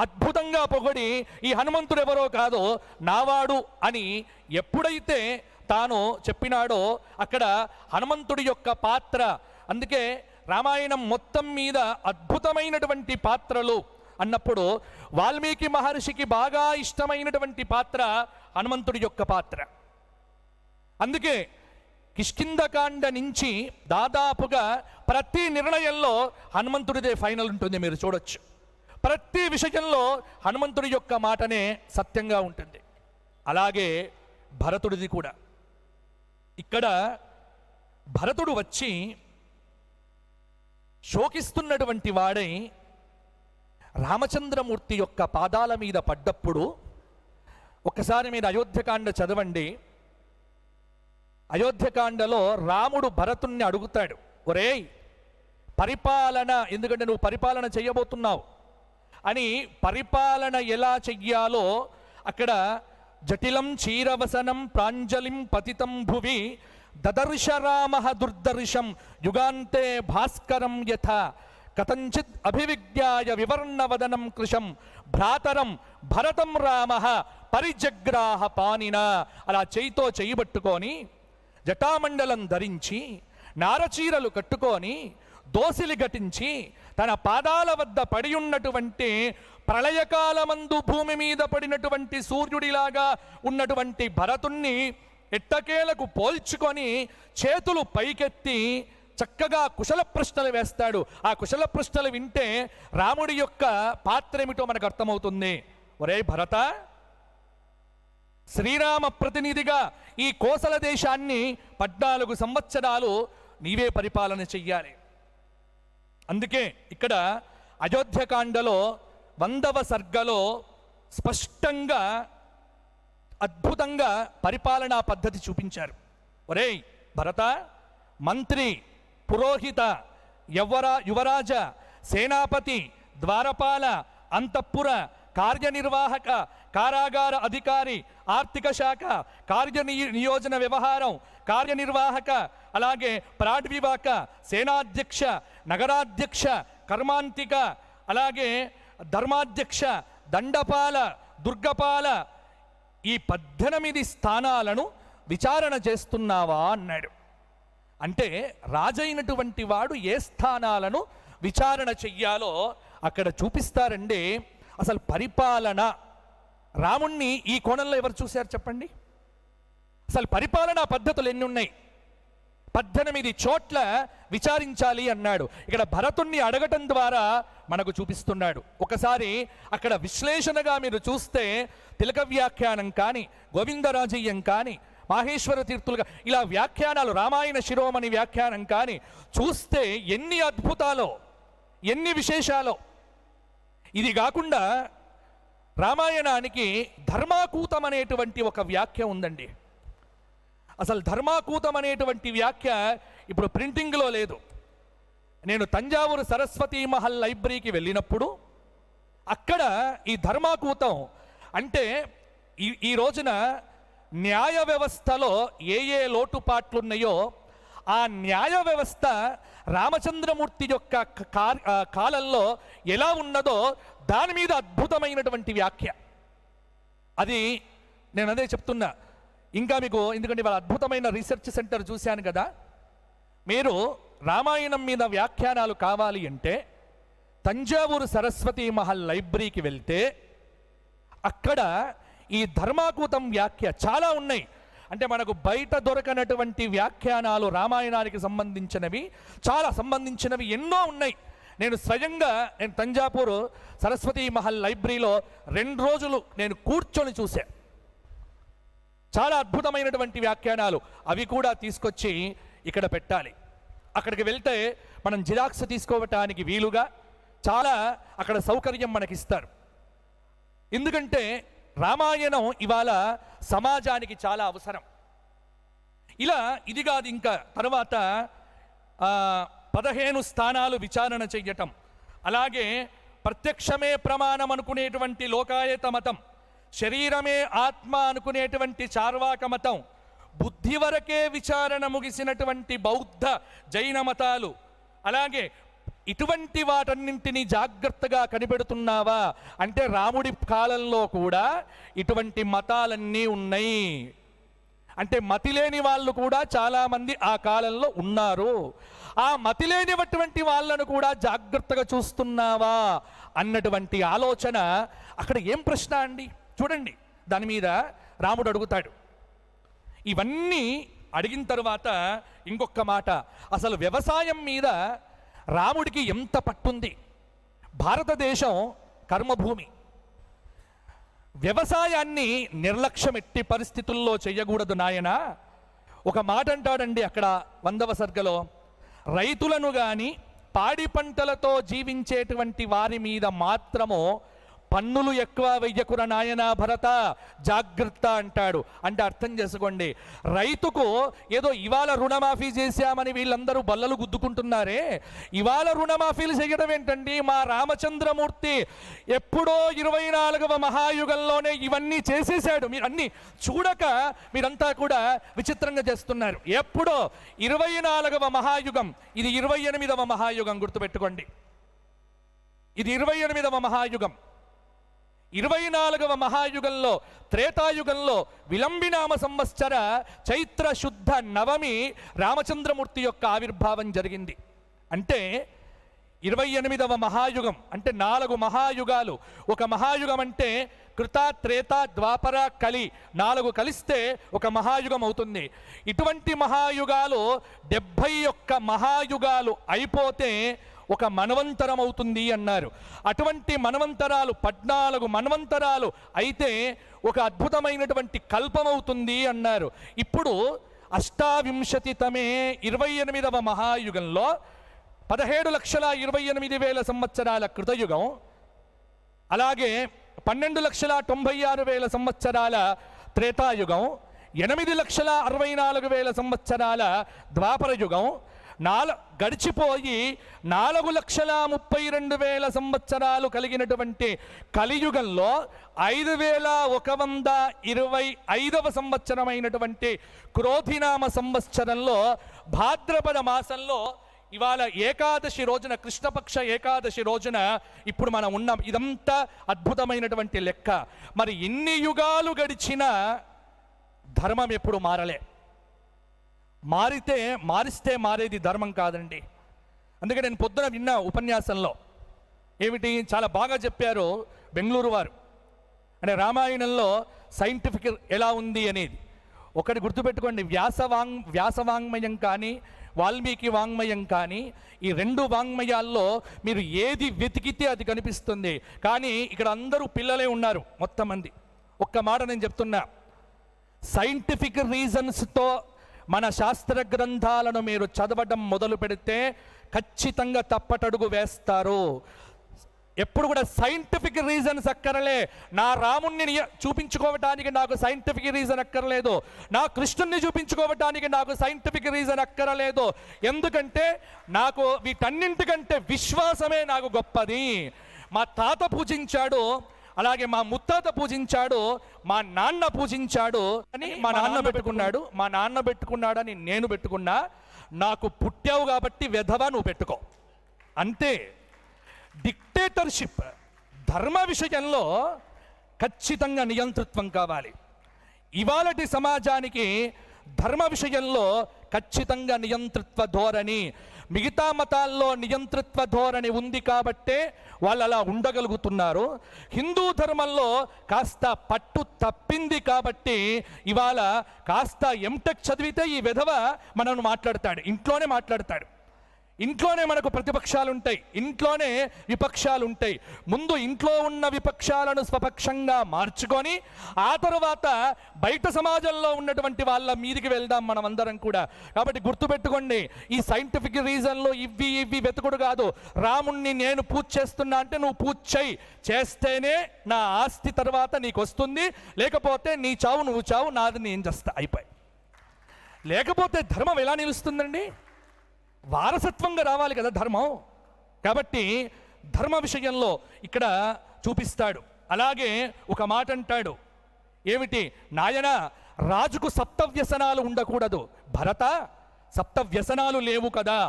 అద్భుతంగా పొగడి ఈ హనుమంతుడు ఎవరో కాదో నావాడు అని ఎప్పుడైతే తాను చెప్పినాడో అక్కడ హనుమంతుడి యొక్క పాత్ర. అందుకే రామాయణం మొత్తం మీద అద్భుతమైనటువంటి పాత్రలు అన్నప్పుడు వాల్మీకి మహర్షికి బాగా ఇష్టమైనటువంటి పాత్ర హనుమంతుడి యొక్క పాత్ర. అందుకే కిష్కింధకాండ నుంచి దాదాపుగా ప్రతి నిర్ణయంలో హనుమంతుడిదే ఫైనల్ ఉంటుంది. మీరు చూడొచ్చు, ప్రతి విషయంలో హనుమంతుడి యొక్క మాటనే సత్యంగా ఉంటుంది. అలాగే భరతుడిది కూడా. ఇక్కడ భరతుడు వచ్చి శోకిస్తున్నటువంటి వాడై రామచంద్రమూర్తి యొక్క పాదాల మీద పడ్డప్పుడు ఒక్కసారి మీరు అయోధ్యకాండ చదవండి. అయోధ్యకాండలో రాముడు భరతుణ్ణి అడుగుతాడు, ఒరేయ్ పరిపాలన, ఎందుకంటే నువ్వు పరిపాలన చెయ్యబోతున్నావు అని, పరిపాలన ఎలా చెయ్యాలో అక్కడ జటిలం చీరవసనం ప్రాంజలిం పతితం భువి దదర్శ రామః దుర్దర్శం యుగాంతే భాస్కరం యథ కథంచిత్ అభివిజ్ఞాయ వివర్ణవదనం కృశం భ్రాతరం భరతం రామః పరిజగ్రాహ పానిన. అలా చేయితో చేయబట్టుకొని జటామండలం ధరించి నారచీరలు కట్టుకొని దోసిలి ఘటించి తన పాదాల వద్ద పడి ఉన్నటువంటి ప్రళయకాలమందు భూమి మీద పడినటువంటి సూర్యుడిలాగా ఉన్నటువంటి భరతుణ్ణి ఎట్టకేలకు పోల్చుకొని చేతులు పైకెత్తి చక్కగా కుశల ప్రశ్నలు వేస్తాడు. ఆ కుశల ప్రశ్నలు వింటే రాముడి యొక్క పాత్ర ఏమిటో మనకు అర్థమవుతుంది. ఒరే భరత, శ్రీరామ ప్రతినిధిగా ఈ కోసల దేశాన్ని 14 సంవత్సరాలు నీవే పరిపాలన చెయ్యాలి. అందుకే ఇక్కడ అయోధ్యకాండలో 100వ సర్గలో స్పష్టంగా అద్భుతంగా పరిపాలనా పద్ధతి చూపించారు. ఒరేయ్ భరత, మంత్రి, పురోహిత, యువరాజ, సేనాపతి, ద్వారపాల, అంతఃపుర, కార్యనిర్వాహక, కారాగార అధికారి, ఆర్థిక శాఖ, నియోజన వ్యవహారం, కార్యనిర్వాహక, అలాగే ప్రాడ్వివాక, సేనాధ్యక్ష, నగరాధ్యక్ష, కర్మాంతిక, అలాగే ధర్మాధ్యక్ష, దండపాల, దుర్గపాల, ఈ 18 స్థానాలను విచారణ చేస్తున్నావా అన్నాడు. అంటే రాజైనటువంటి వాడు ఏ స్థానాలను విచారణ చెయ్యాలో అక్కడ చూపిస్తారండి. అసలు పరిపాలన రాముణ్ణి ఈ కోణంలో ఎవరు చూశారు చెప్పండి? అసలు పరిపాలనా పద్ధతులు ఎన్ని ఉన్నాయి? 18 చోట్ల విచారించాలి అన్నాడు. ఇక్కడ భరతుణ్ణి అడగటం ద్వారా మనకు చూపిస్తున్నాడు. ఒకసారి అక్కడ విశ్లేషణగా మీరు చూస్తే తిలక వ్యాఖ్యానం కానీ, గోవిందరాజయ్యం కానీ, మాహేశ్వర తీర్థులుగా ఇలా వ్యాఖ్యానాలు, రామాయణ శిరోమణి వ్యాఖ్యానం కానీ చూస్తే ఎన్ని అద్భుతాలో, ఎన్ని విశేషాలో. ఇది కాకుండా రామాయణానికి ధర్మాకూతం అనేటువంటి ఒక వ్యాఖ్య ఉందండి. అసలు ధర్మాకూతం అనేటువంటి వ్యాఖ్య ఇప్పుడు ప్రింటింగ్లో లేదు. నేను తంజావూరు సరస్వతీ మహల్ లైబ్రరీకి వెళ్ళినప్పుడు అక్కడ ఈ ధర్మాకూతం అంటే ఈ రోజున న్యాయ వ్యవస్థలో ఏ లోటుపాట్లున్నాయో ఆ న్యాయ వ్యవస్థ రామచంద్రమూర్తి యొక్క కాలంలో ఎలా ఉన్నదో దాని మీద అద్భుతమైనటువంటి వ్యాఖ్య. అది నేను అదే చెప్తున్నా. ఇంకా మీకు ఎందుకంటే ఇవాళ అద్భుతమైన రీసెర్చ్ సెంటర్ చూశాను కదా, మీరు రామాయణం మీద వ్యాఖ్యానాలు కావాలి అంటే తంజావూరు సరస్వతీ మహల్ లైబ్రరీకి వెళ్తే అక్కడ ఈ ధర్మాకూతం వ్యాఖ్య చాలా ఉన్నాయి. అంటే మనకు బయట దొరకనటువంటి వ్యాఖ్యానాలు రామాయణానికి సంబంధించినవి ఎన్నో ఉన్నాయి. నేను స్వయంగా తంజావూరు సరస్వతీ మహల్ లైబ్రరీలో 2 రోజులు నేను కూర్చొని చూసా. చాలా అద్భుతమైనటువంటి వ్యాఖ్యానాలు, అవి కూడా తీసుకొచ్చి ఇక్కడ పెట్టాలి. అక్కడికి వెళ్తే మనం జిరాక్స్ తీసుకోవటానికి వీలుగా చాలా అక్కడ సౌకర్యం మనకిస్తారు. ఎందుకంటే రామాయణం ఇవాళ సమాజానికి చాలా అవసరం. ఇలా ఇది కాదు, ఇంకా తర్వాత 15 స్థానాలు విచారణ చెయ్యటం, అలాగే ప్రత్యక్షమే ప్రమాణం అనుకునేటువంటి లోకాయత మతం, శరీరమే ఆత్మ అనుకునేటువంటి చార్వాక మతం, బుద్ధి వరకే విచారణ ముగిసినటువంటి బౌద్ధ జైన మతాలు, అలాగే ఇటువంటి వాటన్నింటినీ జాగ్రత్తగా కనిపెడుతున్నావా అంటే రాముడి కాలంలో కూడా ఇటువంటి మతాలన్నీ ఉన్నాయి. అంటే మతి లేని వాళ్ళు కూడా చాలామంది ఆ కాలంలో ఉన్నారు. ఆ మతి లేనిటువంటి వాళ్ళను కూడా జాగ్రత్తగా చూస్తున్నావా అన్నటువంటి ఆలోచన అక్కడ. ఏం ప్రశ్న అండి చూడండి, దాని మీద రాముడు అడుగుతాడు. ఇవన్నీ అడిగిన తరువాత ఇంకొక మాట, అసలు వ్యవసాయం మీద రాముడికి ఎంత పట్టుంది. భారతదేశం కర్మభూమి, వ్యవసాయాన్ని నిర్లక్ష్యం ఎట్టి పరిస్థితుల్లో చేయకూడదు నాయన. ఒక మాట అంటాడండి అక్కడ 100వ సర్గలో, రైతులను కానీ పాడి పంటలతో జీవించేటువంటి వారి మీద మాత్రము పన్నులు ఎక్కువ వెయ్యకుర నాయనా భరత, జాగ్రత్త అంటాడు. అంటే అర్థం చేసుకోండి, రైతుకు ఏదో ఇవాళ రుణమాఫీ చేశామని వీళ్ళందరూ బల్లలు గుద్దుకుంటున్నారే, ఇవాళ రుణమాఫీలు చేయడం ఏంటండి? మా రామచంద్రమూర్తి ఎప్పుడో 24వ మహాయుగంలోనే ఇవన్నీ చేసేశాడు. మీరు అన్నీ చూడక మీరంతా కూడా విచిత్రంగా చేస్తున్నారు. ఎప్పుడో 24వ మహాయుగం, ఇది 28వ మహాయుగం, గుర్తుపెట్టుకోండి. ఇది 28వ మహాయుగం. 24వ మహాయుగంలో, త్రేతాయుగంలో విలంబినామ సంవత్సర చైత్ర శుద్ధ నవమి రామచంద్రమూర్తి యొక్క ఆవిర్భావం జరిగింది. అంటే 28వ మహాయుగం అంటే 4 మహాయుగాలు. ఒక మహాయుగం అంటే కృత, త్రేత, ద్వాపర, కలి 4 కలిస్తే ఒక మహాయుగం అవుతుంది. ఇటువంటి మహాయుగాలు 71 మహాయుగాలు అయిపోతే ఒక మన్వంతరం అవుతుంది అన్నారు. అటువంటి మన్వంతరాలు 14 మన్వంతరాలు అయితే ఒక అద్భుతమైనటువంటి కల్పం అవుతుంది అన్నారు. ఇప్పుడు 28తమే 28వ మహాయుగంలో 17,28,000 సంవత్సరాల కృతయుగం, అలాగే 12,96,000 సంవత్సరాల త్రేతాయుగం, 8,64,000 సంవత్సరాల ద్వాపర యుగం, గడిచిపోయి 4,32,000 సంవత్సరాలు కలిగినటువంటి కలియుగంలో 5,125వ సంవత్సరమైనటువంటి క్రోధినామ సంవత్సరంలో భాద్రపద మాసంలో ఇవాళ ఏకాదశి రోజున, కృష్ణపక్ష ఏకాదశి రోజున ఇప్పుడు మనం ఉన్నాం. ఇదంతా అద్భుతమైనటువంటి లెక్క. మరి ఎన్ని యుగాలు గడిచినా ధర్మం ఎప్పుడు మారలే. మారిస్తే మారేది ధర్మం కాదండి. అందుకే నేను పొద్దున విన్న ఉపన్యాసంలో ఏమిటి చాలా బాగా చెప్పారు బెంగళూరు వారు. అంటే రామాయణంలో సైంటిఫిక్ ఎలా ఉంది అనేది ఒకటి గుర్తుపెట్టుకోండి. వ్యాసవాంగ్మయం కానీ వాల్మీకి వాంగ్మయం కానీ ఈ 2 వాంగ్మయాల్లో మీరు ఏది వెతికితే అది కనిపిస్తుంది. కానీ ఇక్కడ అందరూ పిల్లలే ఉన్నారు మొత్తం మంది. ఒక్క మాట నేను చెప్తున్నా, సైంటిఫిక్ రీజన్స్తో మన శాస్త్ర గ్రంథాలను మీరు చదవడం మొదలు పెడితే ఖచ్చితంగా తప్పటడుగు వేస్తారు. ఎప్పుడు కూడా సైంటిఫిక్ రీజన్స్ అక్కరలే. నా రాముణ్ణి చూపించుకోవటానికి నాకు సైంటిఫిక్ రీజన్ అక్కర్లేదు, నా కృష్ణుణ్ణి చూపించుకోవటానికి నాకు సైంటిఫిక్ రీజన్ అక్కరలేదు. ఎందుకంటే నాకు వీటన్నింటికంటే విశ్వాసమే నాకు గొప్పది. మా తాత పూజించాడు, అలాగే మా ముత్తాత పూజించాడు, మా నాన్న పూజించాడు అని మా నాన్న పెట్టుకున్నాడు, మా నాన్న పెట్టుకున్నాడని నేను పెట్టుకున్నా. నాకు పుట్టావు కాబట్టి వెధవా నువ్వు పెట్టుకో అంతే. డిక్టేటర్షిప్ ధర్మ విషయంలో ఖచ్చితంగా నియంతృత్వం కావాలి. ఇవాళటి సమాజానికి ధర్మ విషయంలో ఖచ్చితంగా నియంతృత్వ ధోరణి, మిగతా మతాల్లో నియంతృత్వ ధోరణి ఉంది కాబట్టే వాళ్ళు అలా ఉండగలుగుతున్నారు. హిందూ ధర్మంలో కాస్త పట్టు తప్పింది కాబట్టి ఇవాళ కాస్త ఎంటెక్ చదివితే ఈ విధవ మనను మాట్లాడతాడు, ఇంట్లోనే మాట్లాడతాడు. ఇంట్లోనే మనకు ప్రతిపక్షాలు ఉంటాయి, ఇంట్లోనే విపక్షాలు ఉంటాయి. ముందు ఇంట్లో ఉన్న విపక్షాలను స్వపక్షంగా మార్చుకొని ఆ తర్వాత బయట సమాజంలో ఉన్నటువంటి వాళ్ళ మీదికి వెళ్దాం మనం అందరం కూడా. కాబట్టి గుర్తుపెట్టుకోండి, ఈ సైంటిఫిక్ రీజన్లో ఇవి వెతుకుడు కాదు. రాముణ్ణి నేను పూజ చేస్తున్నా అంటే నువ్వు పూజ చేయి, చేస్తేనే నా ఆస్తి తర్వాత నీకు వస్తుంది, లేకపోతే నీ చావు నువ్వు చావు, నాది నేను చేస్తా, అయిపోయి. లేకపోతే ధర్మం ఎలా నిలుస్తుందండి? వారసత్వంగా రావాలి కదా ధర్మం. కాబట్టి ధర్మ విషయంలో ఇక్కడ చూపిస్తాడు. అలాగే ఒక మాట అంటాడు, ఏమిటి నాయన, రాజుకు సప్తవ్యసనాలు ఉండకూడదు. భరత, సప్తవ్యసనాలు లేవు కదా.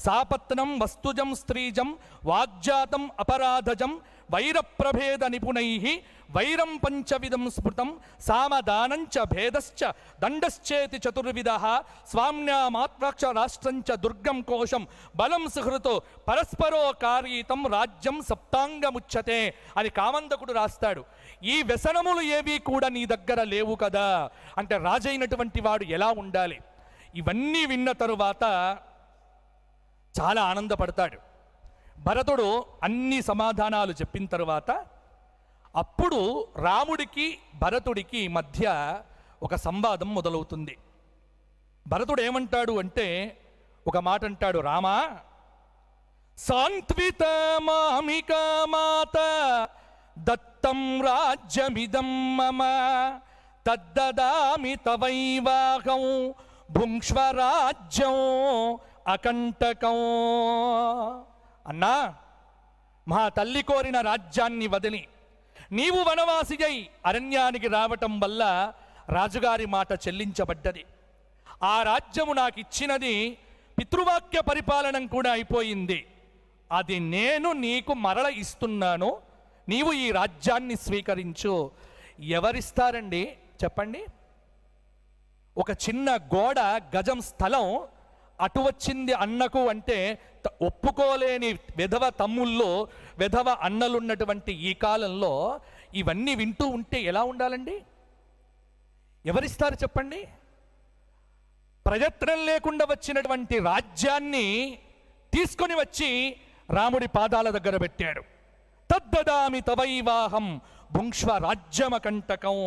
సాపత్నం వస్తుజం స్త్రీజం వాగ్జాతం అపరాధజం వైరప్రభేద నిపుణై వైరం పంచవిధం స్మృతం సామదానంచ భేదశ్చ దండశ్చేతి చతుర్విధ స్వామ్యామాత్రాక్ష రాష్ట్రంచ దుర్గం కోశం బలం సుహృతో పరస్పరో కారీతం రాజ్యం సప్తాంగముచ్యతే అని కామందకుడు రాస్తాడు. ఈ వ్యసనములు ఏవి కూడా నీ దగ్గర లేవు కదా. అంటే రాజైనటువంటి వాడు ఎలా ఉండాలి? ఇవన్నీ విన్న తరువాత చాలా ఆనందపడతాడు. భరతుడు అన్ని సమాధానాలు చెప్పిన తరువాత అప్పుడు రాముడికి భరతుడికి మధ్య ఒక సంవాదం మొదలవుతుంది. భరతుడు ఏమంటాడు అంటే ఒక మాట అంటాడు, రామా, సాంత్విత మామిక మాత దత్తం రాజ్యమిదం మమ తద్దదామి తవైవాహం భుంక్ష్వరాజ్యం అకంటకం. అన్నా, మా తల్లి కోరిన రాజ్యాన్ని వదిలి నీవు వనవాసి అయి అరణ్యానికి రావటం వల్ల రాజుగారి మాట చెల్లించబడ్డది. ఆ రాజ్యము నాకు ఇచ్చినది పితృవాక్య పరిపాలనం కూడా అయిపోయింది. అది నేను నీకు మరల ఇస్తున్నాను, నీవు ఈ రాజ్యాన్ని స్వీకరించు. ఎవరిస్తారండి చెప్పండి? ఒక చిన్న గోడ గజం స్థలం అటు వచ్చింది అన్నకు అంటే ఒప్పుకోలేని విధవ తమ్ముళ్ళు, విధవ అన్నలున్నటువంటి ఈ కాలంలో ఇవన్నీ వింటూ ఉంటే ఎలా ఉండాలండి? ఎవరిస్తారు చెప్పండి? ప్రయత్నం లేకుండా వచ్చినటువంటి రాజ్యాన్ని తీసుకొని వచ్చి రాముడి పాదాల దగ్గర పెట్టాడు. తద్దదామి తవైవాహం భుంక్ష్వ రాజ్యమకంటకం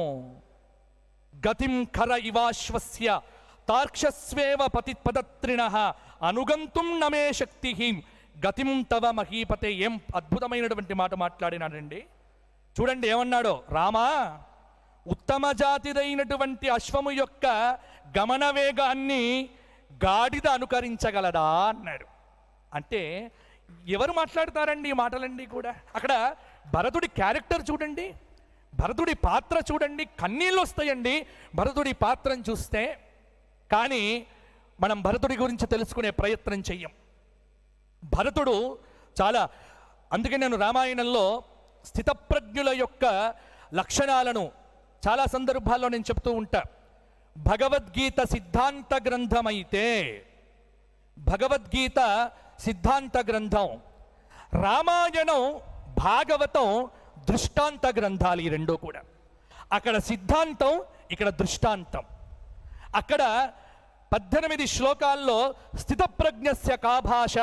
గతిం ఖర ఇవాశ్వస్య తార్క్షస్వేవ పతిపదత్రిణః అనుగంతుం నమే శక్తి గతిం తవ మహీపతే. ఏం అద్భుతమైనటువంటి మాట మాట్లాడినాడండి. చూడండి ఏమన్నాడో, రామా, ఉత్తమ జాతిదైనటువంటి అశ్వము యొక్క గమన వేగాన్ని గాడిద అనుకరించగలదా అన్నాడు. అంటే ఎవరు మాట్లాడతారండి ఈ మాటలండి కూడా? అక్కడ భరతుడి క్యారెక్టర్ చూడండి, భరతుడి పాత్ర చూడండి, కన్నీళ్ళు వస్తాయండి భరతుడి పాత్రను చూస్తే. కానీ మనం భరతుడి గురించి తెలుసుకునే ప్రయత్నం చెయ్యం. భరతుడు చాలా, అందుకే నేను రామాయణంలో స్థితప్రజ్ఞుల యొక్క లక్షణాలను చాలా సందర్భాల్లో నేను చెప్తూ ఉంటా. భగవద్గీత సిద్ధాంత గ్రంథమైతే, భగవద్గీత సిద్ధాంత గ్రంథం, రామాయణం భాగవతం దృష్టాంత గ్రంథాలు. ఈ రెండూ కూడా అక్కడ సిద్ధాంతం, ఇక్కడ దృష్టాంతం. అక్కడ 18 శ్లోకాల్లో స్థితప్రజ్ఞస్య కా భాష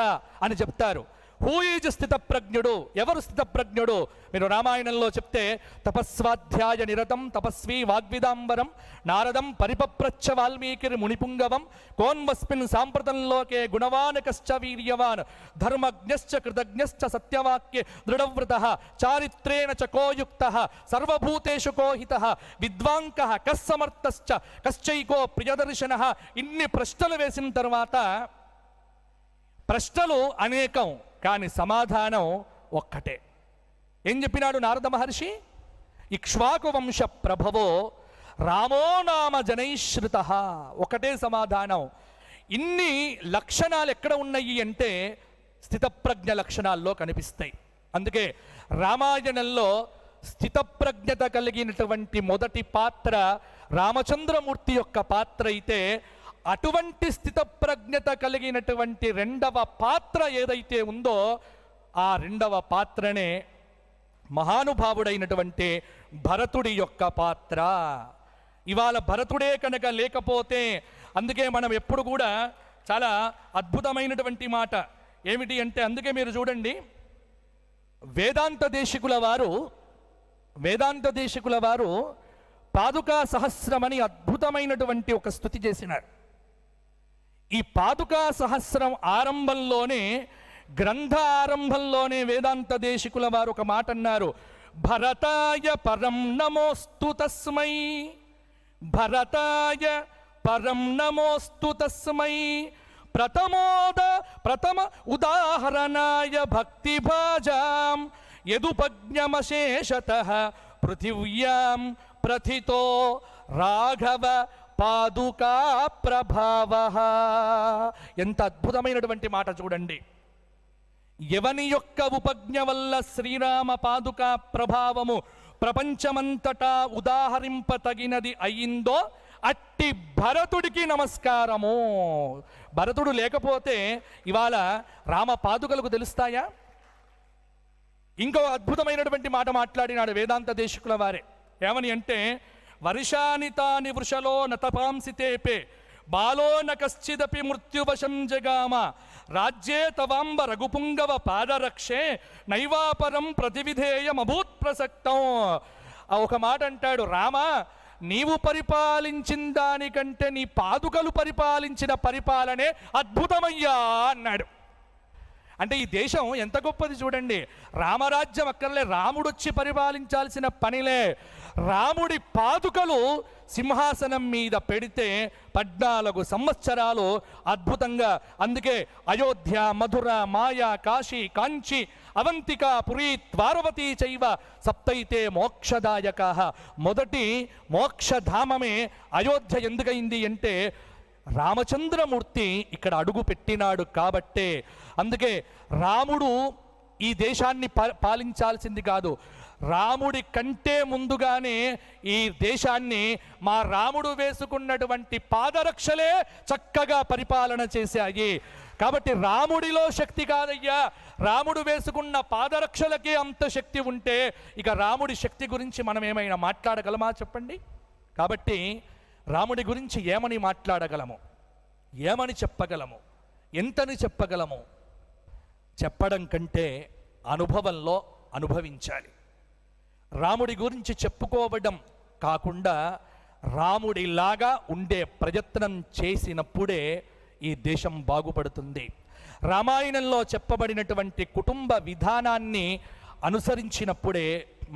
అని చెప్తారు. హూ ఈజ్ స్థితప్రజ్ఞుడు? ఎవరు స్థితప్రజ్ఞుడు? మీరు రామాయణంలో చెప్తే తపస్వాధ్యాయ నిరతం తపస్వీ వాగ్విదాంబరం నారదం పరిపప్రచ్ఛ వాల్మీకిర్ మునిపుంగవం కోన్వస్మిన్ సాంప్రతంలోకే గుణవానకశ్చ వీర్యవాన్ ధర్మజ్ఞశ్చ కృతజ్ఞశ్చ సత్యవాక్యే దృఢవ్రతః చారిత్రేణ చ కోయుక్తః సర్వభూతేషు కోహితః విద్వాంకః కస్సమర్థశ్చ కశ్చైకో ప్రియదర్శనః. ఇన్ని ప్రశ్నలు వేసిన తర్వాత, ప్రశ్నలు అనేకం కానీ సమాధానం ఒక్కటే. ఏం చెప్పినాడు నారద మహర్షి? ఇక్ష్వాకు వంశ ప్రభవో రామో నామ జనైశ్రుత. ఒకటే సమాధానం. ఇన్ని లక్షణాలు ఎక్కడ ఉన్నాయి అంటే స్థితప్రజ్ఞ లక్షణాల్లో కనిపిస్తాయి. అందుకే రామాయణంలో స్థితప్రజ్ఞత కలిగినటువంటి మొదటి పాత్ర రామచంద్రమూర్తి యొక్క పాత్ర అయితే, అటువంటి స్థితప్రజ్ఞత కలిగినటువంటి రెండవ పాత్ర ఏదైతే ఉందో ఆ రెండవ పాత్రనే మహానుభావుడైనటువంటి భరతుడి యొక్క పాత్ర. ఇవాళ భరతుడే కనుక లేకపోతే, అందుకే మనం ఎప్పుడు కూడా చాలా అద్భుతమైనటువంటి మాట ఏమిటి అంటే, అందుకే మీరు చూడండి వేదాంత దేశికుల వారు పాదుకా సహస్రమని అద్భుతమైనటువంటి ఒక స్తుతి చేసినారు. ఈ పాదుకా సహస్రం ఆరంభంలోనే, గ్రంథ ఆరంభంలోనే వేదాంత దేశికుల వారు ఒక మాట అన్నారు. భరతాయ పరం నమోస్తు తస్మై, భరతాయ పరం నమోస్తు తస్మై, ప్రథమ ఉదాహరణాయ భక్తి భాజాం యదుపజ్ఞమశేషతః పృథివ్యాం ప్రథితో రాఘవ పాదుకా ప్రభావ. ఎంత అద్భుతమైనటువంటి మాట చూడండి. ఎవని యొక్క ఉపజ్ఞ వల్ల శ్రీరామ పాదుకా ప్రభావము ప్రపంచమంతటా ఉదాహరింపతగినది అయిందో అట్టి భరతుడికి నమస్కారము. భరతుడు లేకపోతే ఇవాళ రామ పాదుకలకు తెలుస్తాయా? ఇంకో అద్భుతమైనటువంటి మాట మాట్లాడినాడు వేదాంత దేశికుల వారే. ఏమని అంటే, వర్షాని తాని వృషలో నతపాంసి తేపే బాలో న కశ్చిదపి మృత్యువశం జగామ రాజ్యే తవాంబ రఘుపుంగవ పాదరక్షే నైవాపరం ప్రతివిధేయమభూత్ ప్రసక్తం. ఒక మాట అంటాడు, రామా నీవు పరిపాలించిన దానికంటే నీ పాదుకలు పరిపాలించిన పరిపాలనే అద్భుతమయ్యా అన్నాడు. అంటే ఈ దేశం ఎంత గొప్పది చూడండి. రామరాజ్యం అక్కర్లే, రాముడొచ్చి పరిపాలించాల్సిన పనిలే. రాముడి పాదుకలు సింహాసనం మీద పెడితే 14 సంవత్సరాలు అద్భుతంగా. అందుకే అయోధ్య, మధుర, మాయా, కాశీ, కాంచి, అవంతిక, పురీ, ద్వారవతి చైవ సప్తైతే మోక్షదాయక. మొదటి మోక్షధామమే అయోధ్య. ఎందుకయింది అంటే రామచంద్రమూర్తి ఇక్కడ అడుగు పెట్టినాడు కాబట్టే. అందుకే రాముడు ఈ దేశాన్ని పాలించాల్సింది కాదు, రాముడి కంటే ముందుగానే ఈ దేశాన్ని మా రాముడు వేసుకున్నటువంటి పాదరక్షలే చక్కగా పరిపాలన చేశాయి. కాబట్టి రాముడిలో శక్తి కాదయ్యా, రాముడు వేసుకున్న పాదరక్షలకే అంత శక్తి ఉంటే ఇక రాముడి శక్తి గురించి మనం ఏమైనా మాట్లాడగలమా చెప్పండి? కాబట్టి రాముడి గురించి ఏమని మాట్లాడగలము, ఏమని చెప్పగలము, ఎంతని చెప్పగలము? చెప్పడం కంటే అనుభవంలో అనుభవించాలి. రాముడి గురించి చెప్పుకోవడం కాకుండా రాముడిలాగా ఉండే ప్రయత్నం చేసినప్పుడే ఈ దేశం బాగుపడుతుంది. రామాయణంలో చెప్పబడినటువంటి కుటుంబ విధానాన్ని అనుసరించినప్పుడే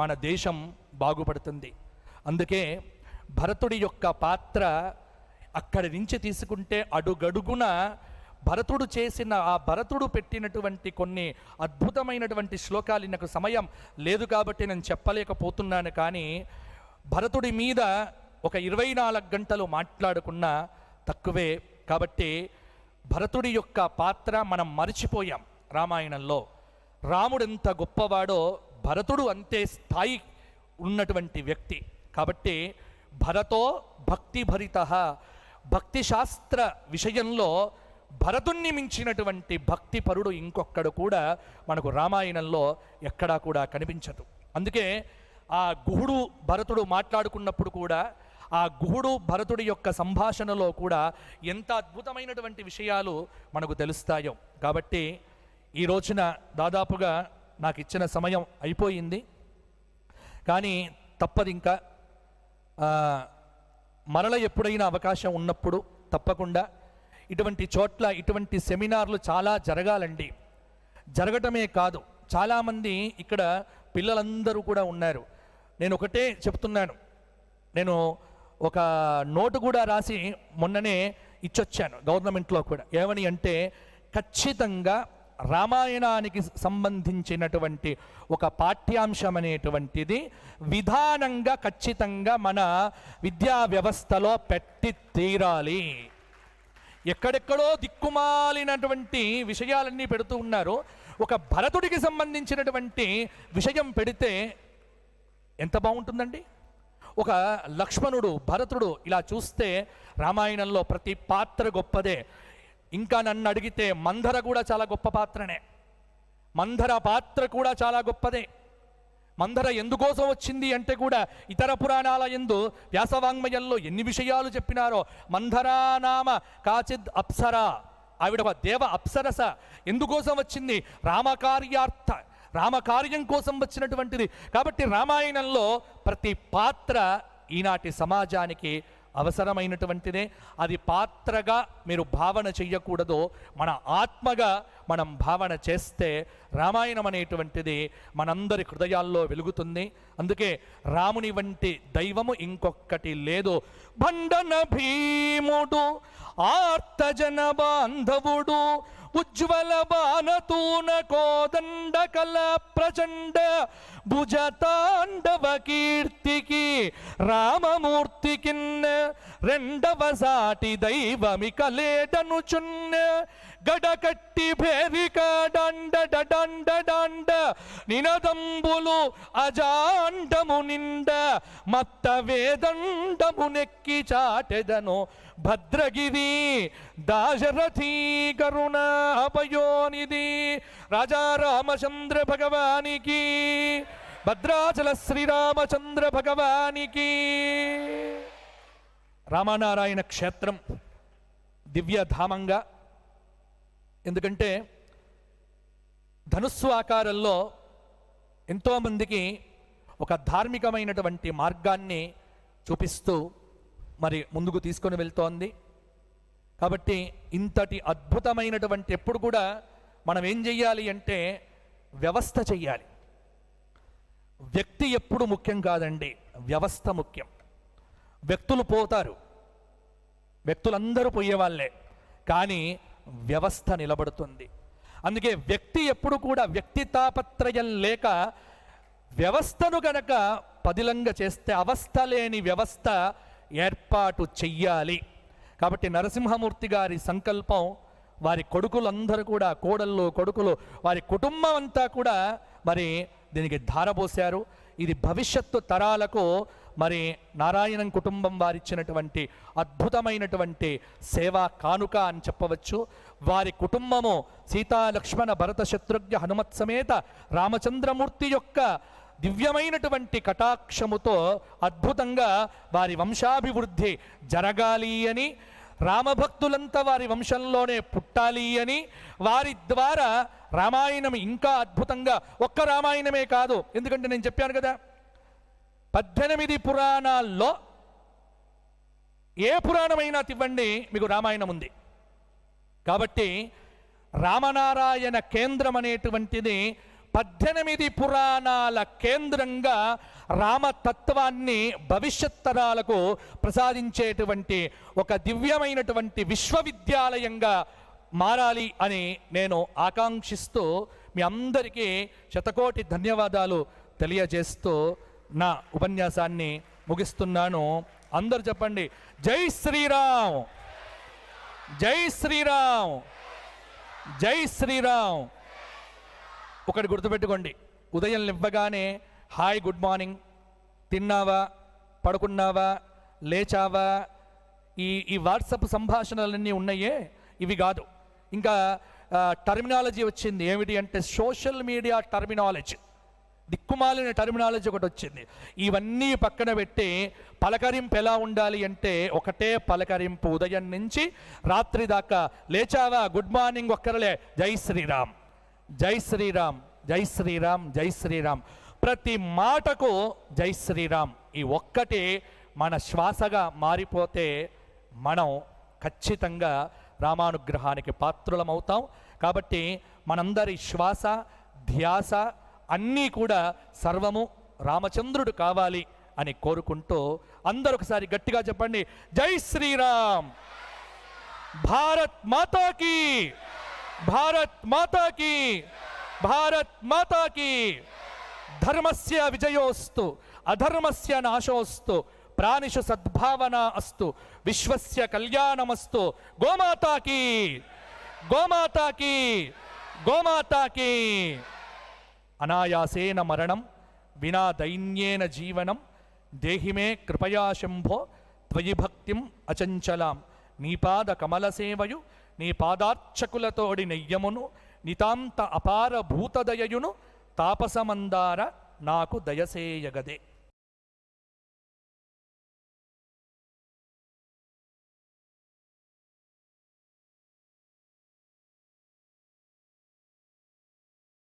మన దేశం బాగుపడుతుంది. అందుకే భరతుడి యొక్క పాత్ర అక్కడి నుంచి తీసుకుంటే అడుగడుగున భరతుడు చేసిన, ఆ భరతుడు పెట్టినటువంటి కొన్ని అద్భుతమైనటువంటి శ్లోకాలు, నాకు సమయం లేదు కాబట్టి నేను చెప్పలేకపోతున్నాను. కానీ భరతుడి మీద ఒక 24 గంటలు మాట్లాడుకున్నా తక్కువే. కాబట్టి భరతుడి యొక్క పాత్ర మనం మరిచిపోయాం రామాయణంలో. రాముడు ఎంత గొప్పవాడో భరతుడు అంతే స్థాయి ఉన్నటువంటి వ్యక్తి. కాబట్టి భరతో భక్తి భరిత, భక్తి శాస్త్ర విషయంలో భరతుణ్ణి మించినటువంటి భక్తి పరుడు ఇంకొక్కడు కూడా మనకు రామాయణంలో ఎక్కడా కూడా కనిపించదు. అందుకే ఆ గుహుడు భరతుడు మాట్లాడుకున్నప్పుడు కూడా, ఆ గుహుడు భరతుడి యొక్క సంభాషణలో కూడా ఎంత అద్భుతమైనటువంటి విషయాలు మనకు తెలుస్తాయో. కాబట్టి ఈ రోజున దాదాపుగా నాకు ఇచ్చిన సమయం అయిపోయింది. కానీ తప్పదు, ఇంకా మరల ఎప్పుడైనా అవకాశం ఉన్నప్పుడు తప్పకుండా ఇటువంటి చోట్ల ఇటువంటి సెమినార్లు చాలా జరగాలండి. జరగటమే కాదు, చాలామంది ఇక్కడ పిల్లలందరూ కూడా ఉన్నారు. నేను ఒకటే చెప్తున్నాను, నేను ఒక నోటు కూడా రాసి మొన్ననే ఇచ్చొచ్చాను గవర్నమెంట్లో కూడా. ఏమని అంటే, ఖచ్చితంగా రామాయణానికి సంబంధించినటువంటి ఒక పాఠ్యాంశం అనేటువంటిది విధానంగా ఖచ్చితంగా మన విద్యా వ్యవస్థలో పెట్టి తీరాలి. ఎక్కడెక్కడో దిక్కుమాలినటువంటి విషయాలన్నీ పెడుతూ ఉన్నారు. ఒక భరతుడికి సంబంధించినటువంటి విషయం పెడితే ఎంత బాగుంటుందండి. ఒక లక్ష్మణుడు, భరతుడు, ఇలా చూస్తే రామాయణంలో ప్రతి పాత్ర గొప్పదే. ఇంకా నన్ను అడిగితే మంధర కూడా చాలా గొప్ప పాత్రనే. మంధర పాత్ర కూడా చాలా గొప్పదే. మంధర ఎందుకోసం వచ్చింది అంటే కూడా ఇతర పురాణాల యందు వ్యాసవాంగ్మయంలో ఎన్ని విషయాలు చెప్పినారో. మంధరా నామ కాచిద్ అప్సరా, ఆవిడ ఒక దేవ అప్సరస. ఎందుకోసం వచ్చింది? రామకార్యార్థ, రామకార్యం కోసం వచ్చినటువంటిది. కాబట్టి రామాయణంలో ప్రతి పాత్ర ఈనాటి సమాజానికి అవసరమైనటువంటిదే. అది పాత్రగా మీరు భావన చెయ్యకూడదు, మన ఆత్మగా మనం భావన చేస్తే రామాయణం అనేటువంటిది మనందరి హృదయాల్లో వెలుగుతుంది. అందుకే రాముని వంటి దైవము ఇంకొకటి లేదు. భండన భీముడు, ఆర్తజన బాంధవుడు, ఉజ్వల బాణతూన కోదండ కల ప్రచండ భుజతాండవ కీర్తికి రామమూర్తికిన్న రెండవ సాటి దైవమిక లేడనుచున్న గడకట్టి భేరిక డండ డండ డండ నినదంబులు అజాండము నిండ మత్త వేదండము నెక్కి చాటెదను భద్రగిరి దాశరథీ కరుణాపయోనిధి. రాజా రామచంద్ర భగవానికి, భద్రాచల శ్రీరామచంద్ర భగవానికి. రామనారాయణ క్షేత్రం దివ్యధామంగా, ఎందుకంటే ధనుస్సు ఆకారంలో ఎంతోమందికి ఒక ధార్మికమైనటువంటి మార్గాన్ని చూపిస్తూ మరి ముందుకు తీసుకొని వెళ్తోంది. కాబట్టి ఇంతటి అద్భుతమైనటువంటి, ఎప్పుడు కూడా మనం ఏం చెయ్యాలి అంటే వ్యవస్థ చెయ్యాలి. వ్యక్తి ఎప్పుడు ముఖ్యం కాదండి, వ్యవస్థ ముఖ్యం. వ్యక్తులు పోతారు, వ్యక్తులందరూ పోయేవాళ్ళే, కానీ వ్యవస్థ నిలబడుతుంది. అందుకే వ్యక్తి ఎప్పుడు కూడా వ్యక్తి తాపత్రయం లేక వ్యవస్థను గనక పదిలంగా చేస్తే అవస్థ లేని వ్యవస్థ ఏర్పాటు చెయ్యాలి. కాబట్టి నరసింహమూర్తి గారి సంకల్పం, వారి కొడుకులందరూ కూడా, కోడళ్ళు, కొడుకులు, వారి కుటుంబం అంతా కూడా మరి దీనికి ధారపోశారు. ఇది భవిష్యత్తు తరాలకు మరి నారాయణం కుటుంబం వారిచ్చినటువంటి అద్భుతమైనటువంటి సేవా కానుక అని చెప్పవచ్చు. వారి కుటుంబము సీతా లక్ష్మణ భరత శత్రుఘ్న హనుమత్ సమేత రామచంద్రమూర్తి యొక్క దివ్యమైనటువంటి కటాక్షముతో అద్భుతంగా వారి వంశాభివృద్ధి జరగాలి అని, రామభక్తులంతా వారి వంశంలోనే పుట్టాలి అని, వారి ద్వారా రామాయణం ఇంకా అద్భుతంగా, ఒక్క రామాయణమే కాదు, ఎందుకంటే నేను చెప్పాను కదా 18 పురాణాల్లో ఏ పురాణమైనా తివ్వండి మీకు రామాయణం ఉంది. కాబట్టి రామనారాయణ కేంద్రం అనేటువంటిది 18 పురాణాల కేంద్రంగా రామతత్వాన్ని భవిష్యత్ తరాలకు ప్రసాదించేటువంటి ఒక దివ్యమైనటువంటి విశ్వవిద్యాలయంగా మారాలి అని నేను ఆకాంక్షిస్తూ మీ అందరికీ శతకోటి ధన్యవాదాలు తెలియజేస్తూ నా ఉపన్యాసాన్ని ముగిస్తున్నాను. అందరూ చెప్పండి, జై శ్రీరామ్, జై శ్రీరామ్, జై శ్రీరామ్. ఒకటి గుర్తుపెట్టుకోండి, ఉదయం లేవగానే హాయ్, గుడ్ మార్నింగ్, తిన్నావా, పడుకున్నావా, లేచావా, ఈ వాట్సాప్ సంభాషణలన్నీ ఉన్నాయే, ఇవి కాదు. ఇంకా టర్మినాలజీ వచ్చింది, ఏమిటి అంటే సోషల్ మీడియా టర్మినాలజీ, దిక్కుమాలిన టర్మినాలజీ ఒకటి వచ్చింది. ఇవన్నీ పక్కన పెట్టి పలకరింపు ఎలా ఉండాలి అంటే ఒకటే పలకరింపు, ఉదయం నుంచి రాత్రి దాకా. లేచావా, గుడ్ మార్నింగ్ ఒక్కరలే, జై శ్రీరామ్. జై శ్రీరామ్, జై శ్రీరామ్, జై శ్రీరామ్. ప్రతి మాటకు జై శ్రీరామ్ ఈ ఒక్కటి మన శ్వాసగా మారిపోతే మనం ఖచ్చితంగా రామానుగ్రహానికి పాత్రులమవుతాం. కాబట్టి మనందరి శ్వాస ధ్యాస అన్నీ కూడా సర్వము రామచంద్రుడు కావాలి అని కోరుకుంటూ అందరూ ఒకసారి గట్టిగా చెప్పండి, జై శ్రీరామ్. భారత్ మాతాకి, భారత్ మాతాకి, భారత్ మాతాకి. ధర్మస్య విజయోస్తు అధర్మస్య నాశోస్తు ప్రాణిషు సద్భావన అస్తు విశ్వస్య కళ్యాణమస్తు. గోమాతాకి, గోమాతాకి, గోమాతాకి. అనాయాసేన మరణం వినా దైన్యేన జీవనం దేహిమే కృపయా శంభో త్వయి భక్తిం అచంచలాం. నీ పాద కమల సేవయు నీ పాదార్చకులతోడి నెయ్యమును నితాంత అపార భూతదయయును తాపసమందార నాకు దయసేయగదే.